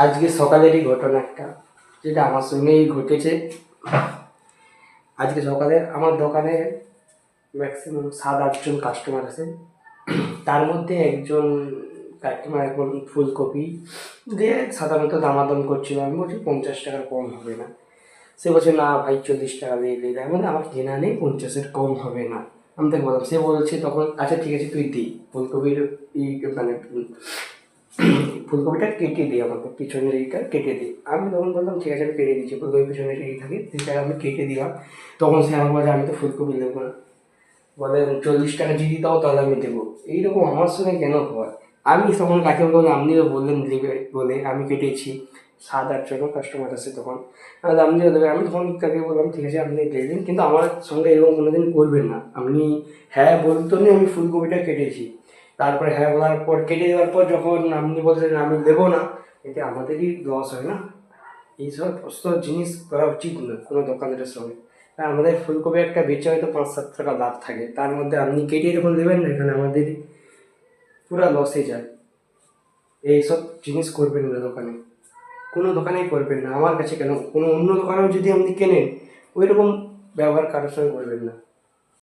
আজকে সকালেরই ঘটনা একটা, যেটা আমার সঙ্গেই ঘটেছে। আজকে সকালে আমার দোকানে ম্যাক্সিমাম 7-8 জন কাস্টমার আছে। তার মধ্যে একজন কাস্টমার এখন ফুলকপি দিয়ে সাধারণত দামাদাম করছিল। আমি বলছি 50 টাকার কম হবে না। সে বলছে না ভাই 40 টাকা দিয়ে দিই। মানে আমার কেনা নেই, 50-এর কম হবে না। আমি তাকে বললাম, সে বলছে তখন আচ্ছা ঠিক আছে তুই দিই ফুলকপির মানে ফুলকপিটা কেটে দিই, আমাকে পিছনের এইটা কেটে দিই। আমি তখন বললাম ঠিক আছে আমি কেটে দিচ্ছি, ফুলকপি পিছনের এই থাকে সেটা আমি কেটে দিলাম। তখন সে আমাকে বলে আমি তো ফুলকপি নেবো না, বলে 40 টাকা যদি দাও তাহলে আমি দেবো। এইরকম আমার সঙ্গে কেন হয়? আমি তখন কাকে বললাম, আপনিও বললেন দেবে বলে আমি কেটেছি। 7-8 জন কাস্টমার আছে তখন, আপনিও দেবে। আমি তখন তাকে বললাম ঠিক আছে আপনি দিয়ে দিন, কিন্তু আমার সঙ্গে এরকম কোনোদিন করবেন না। আপনি হ্যাঁ বলতো না আমি ফুলকপিটা কেটেছি, তারপরে হ্যাঁ বলার পর কেটে দেওয়ার পর যখন আপনি বলছেন আমি দেবো না, এতে আমাদেরই লস হয় না? এইসব জিনিস করা উচিত না কোনো দোকানদারের সঙ্গে। আর আমাদের ফুলকপি একটা বেচে হয়তো 5-7 টাকা লাভ থাকে, তার মধ্যে আপনি কেটে যখন দেবেন না, এখানে আমাদের পুরো লসে যায়। এইসব জিনিস করবেন না দোকানে, কোনো দোকানেই করবেন না। আমার কাছে কেন, কোনো অন্য দোকানেও যদি আপনি কেনেন ওই রকম ব্যবহার কারোর সঙ্গে করবেন না।